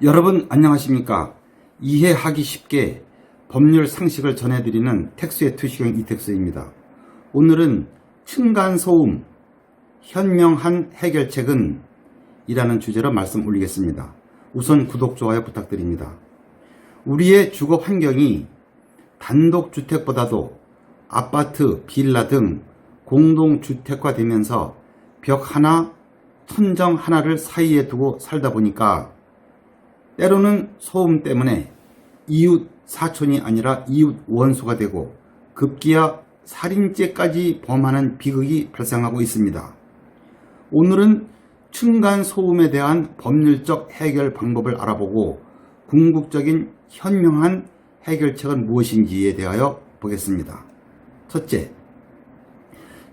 여러분 안녕하십니까? 이해하기 쉽게 법률 상식을 전해드리는 tek수의 투시경 이택수입니다. 오늘은 층간소음 현명한 해결책은 이라는 주제로 말씀 올리겠습니다. 우선 구독, 좋아요 부탁드립니다. 우리의 주거 환경이 단독주택보다도 아파트, 빌라 등 공동주택화되면서 벽 하나, 천정 하나를 사이에 두고 살다 보니까 때로는 소음 때문에 이웃 사촌이 아니라 이웃 원수가 되고 급기야 살인죄까지 범하는 비극이 발생하고 있습니다. 오늘은 층간소음에 대한 법률적 해결 방법을 알아보고 궁극적인 현명한 해결책은 무엇인지에 대하여 보겠습니다. 첫째,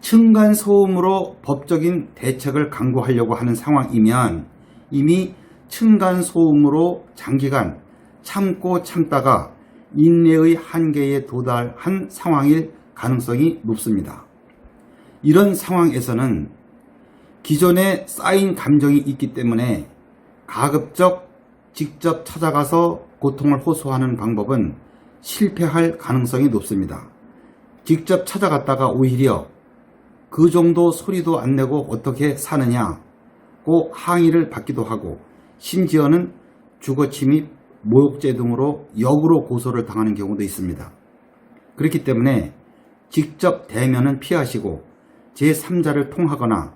층간소음으로 법적인 대책을 강구하려고 하는 상황이면 이미 층간소음으로 장기간 참고 참다가 인내의 한계에 도달한 상황일 가능성이 높습니다. 이런 상황에서는 기존에 쌓인 감정이 있기 때문에 가급적 직접 찾아가서 고통을 호소하는 방법은 실패할 가능성이 높습니다. 직접 찾아갔다가 오히려 그 정도 소리도 안 내고 어떻게 사느냐고 항의를 받기도 하고 심지어는 주거침입, 모욕죄 등으로 역으로 고소를 당하는 경우도 있습니다. 그렇기 때문에 직접 대면은 피하시고 제3자를 통하거나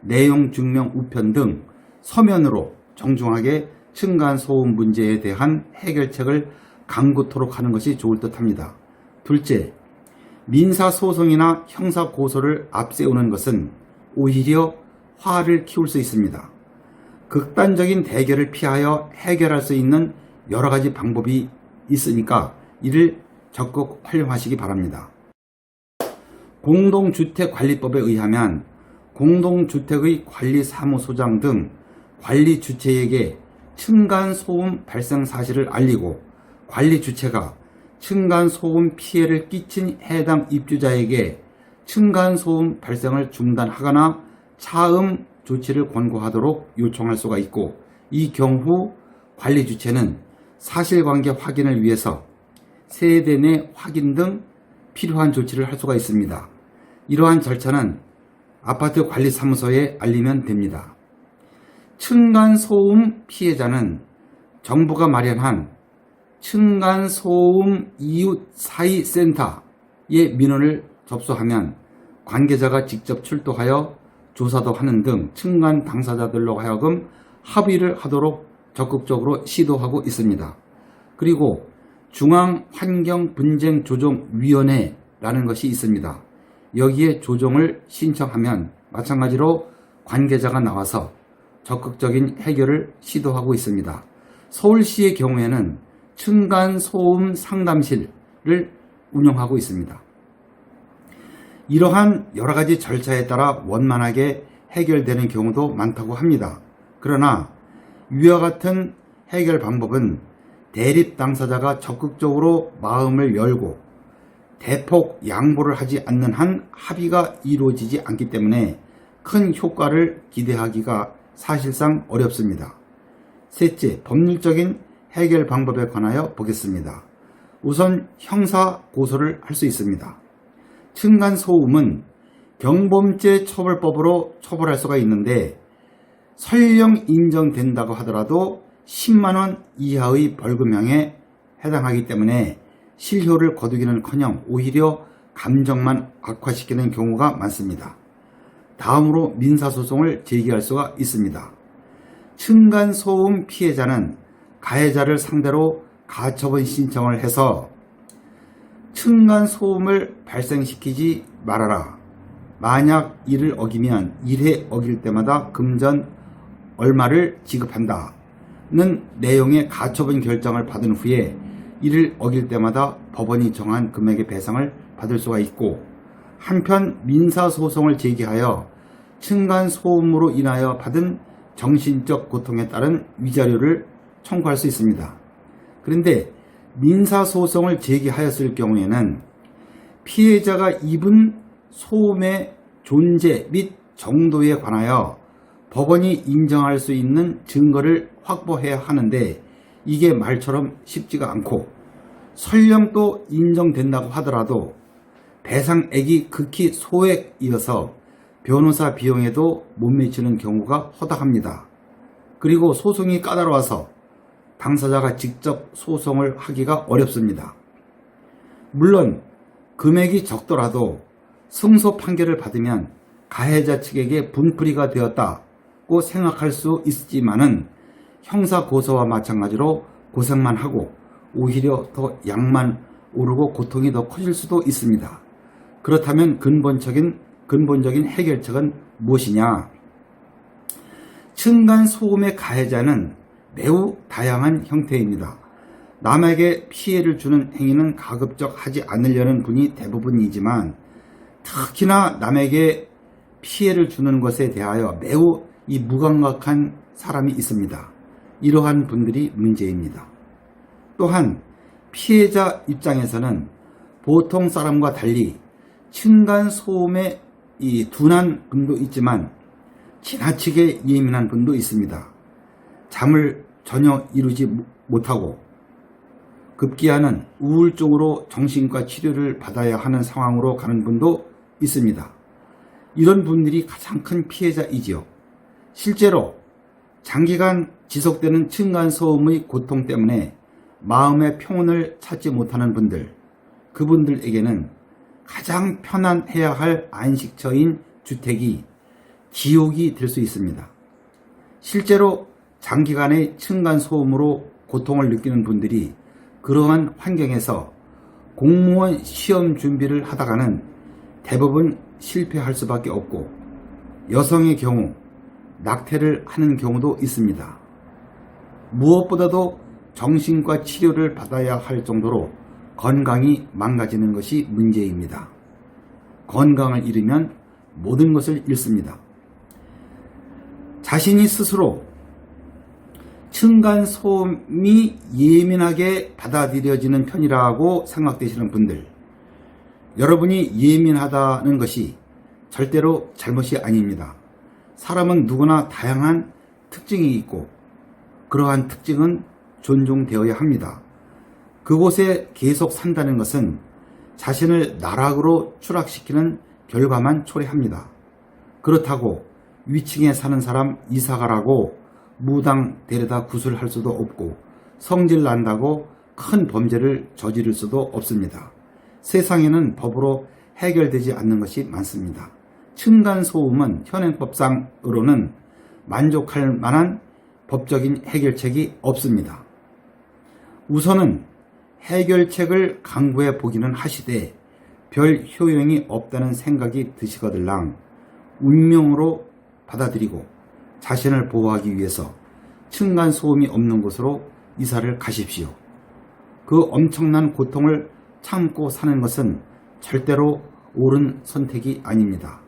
내용 증명 우편 등 서면으로 정중하게 층간소음 문제에 대한 해결책을 강구토록 하는 것이 좋을 듯 합니다. 둘째, 민사소송이나 형사고소를 앞세우는 것은 오히려 화를 키울 수 있습니다. 극단적인 대결을 피하여 해결할 수 있는 여러 가지 방법이 있으니까 이를 적극 활용하시기 바랍니다. 공동주택관리법에 의하면 공동주택의 관리사무소장 등 관리 주체에게 층간소음 발생 사실을 알리고 관리 주체가 층간소음 피해를 끼친 해당 입주자에게 층간소음 발생을 중단하거나 차음 조치를 권고하도록 요청할 수가 있고, 이 경우 관리 주체는 사실관계 확인을 위해서 세대 내 확인 등 필요한 조치를 할 수가 있습니다. 이러한 절차는 아파트 관리사무소에 알리면 됩니다. 층간소음 피해자는 정부가 마련한 층간소음 이웃 사이 센터에 민원을 접수하면 관계자가 직접 출동하여 조사도 하는 등 층간 당사자들로 하여금 합의를 하도록 적극적으로 시도하고 있습니다. 그리고 중앙환경분쟁조정위원회라는 것이 있습니다. 여기에 조정을 신청하면 마찬가지로 관계자가 나와서 적극적인 해결을 시도하고 있습니다. 서울시의 경우에는 층간소음 상담실을 운영하고 있습니다. 이러한 여러 가지 절차에 따라 원만하게 해결되는 경우도 많다고 합니다. 그러나 위와 같은 해결 방법은 대립 당사자가 적극적으로 마음을 열고 대폭 양보를 하지 않는 한 합의가 이루어지지 않기 때문에 큰 효과를 기대하기가 사실상 어렵습니다. 셋째, 법률적인 해결 방법에 관하여 보겠습니다. 우선 형사 고소를 할 수 있습니다. 층간소음은 경범죄 처벌법으로 처벌할 수가 있는데 설령 인정된다고 하더라도 10만원 이하의 벌금형에 해당하기 때문에 실효를 거두기는커녕 오히려 감정만 악화시키는 경우가 많습니다. 다음으로 민사소송을 제기할 수가 있습니다. 층간소음 피해자는 가해자를 상대로 가처분 신청을 해서 층간소음을 발생시키지 말아라. 만약 이를 어기면 1회 어길 때마다 금전 얼마를 지급한다는 내용의 가처분 결정을 받은 후에 이를 어길 때마다 법원이 정한 금액의 배상을 받을 수가 있고, 한편 민사소송을 제기하여 층간소음으로 인하여 받은 정신적 고통에 따른 위자료를 청구할 수 있습니다. 그런데 민사소송을 제기하였을 경우에는 피해자가 입은 소음의 존재 및 정도에 관하여 법원이 인정할 수 있는 증거를 확보해야 하는데 이게 말처럼 쉽지가 않고 설령 또 인정된다고 하더라도 배상액이 극히 소액이어서 변호사 비용에도 못 미치는 경우가 허다합니다. 그리고 소송이 까다로워서 당사자가 직접 소송을 하기가 어렵습니다. 물론 금액이 적더라도 승소 판결을 받으면 가해자 측에게 분풀이가 되었다고 생각할 수 있지만은 형사 고소와 마찬가지로 고생만 하고 오히려 더 약만 오르고 고통이 더 커질 수도 있습니다. 그렇다면 근본적인 해결책은 무엇이냐? 층간소음의 가해자는 매우 다양한 형태입니다. 남에게 피해를 주는 행위는 가급적 하지 않으려는 분이 대부분이지만 특히나 남에게 피해를 주는 것에 대하여 매우 무감각한 사람이 있습니다. 이러한 분들이 문제입니다. 또한 피해자 입장에서는 보통 사람과 달리 층간소음에 둔한 분도 있지만 지나치게 예민한 분도 있습니다. 잠을 전혀 이루지 못하고 급기야는 우울증으로 정신과 치료를 받아야 하는 상황으로 가는 분도 있습니다. 이런 분들이 가장 큰 피해자이지요. 실제로 장기간 지속되는 층간소음의 고통 때문에 마음의 평온을 찾지 못하는 분들, 그분들에게는 가장 편안해야 할 안식처인 주택이 지옥이 될 수 있습니다. 실제로 장기간의 층간소음으로 고통을 느끼는 분들이 그러한 환경에서 공무원 시험 준비를 하다가는 대부분 실패할 수밖에 없고 여성의 경우 낙태를 하는 경우도 있습니다. 무엇보다도 정신과 치료를 받아야 할 정도로 건강이 망가지는 것이 문제입니다. 건강을 잃으면 모든 것을 잃습니다. 자신이 스스로 층간소음이 예민하게 받아들여지는 편이라고 생각되시는 분들, 여러분이 예민하다는 것이 절대로 잘못이 아닙니다. 사람은 누구나 다양한 특징이 있고 그러한 특징은 존중되어야 합니다. 그곳에 계속 산다는 것은 자신을 나락으로 추락시키는 결과만 초래합니다. 그렇다고 위층에 사는 사람 이사가라고 무당 데려다 구술할 수도 없고 성질 난다고 큰 범죄를 저지를 수도 없습니다. 세상에는 법으로 해결되지 않는 것이 많습니다. 층간소음은 현행법상으로는 만족할 만한 법적인 해결책이 없습니다. 우선은 해결책을 강구해 보기는 하시되 별 효용이 없다는 생각이 드시거들랑 운명으로 받아들이고 자신을 보호하기 위해서 층간소음이 없는 곳으로 이사를 가십시오. 그 엄청난 고통을 참고 사는 것은 절대로 옳은 선택이 아닙니다.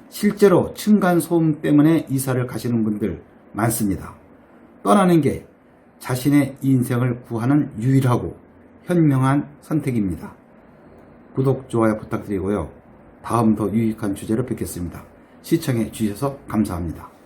실제로 층간소음 때문에 이사를 가시는 분들 많습니다. 떠나는 게 자신의 인생을 구하는 유일하고 현명한 선택입니다. 구독, 좋아요 부탁드리고요. 다음 더 유익한 주제로 뵙겠습니다. 시청해 주셔서 감사합니다.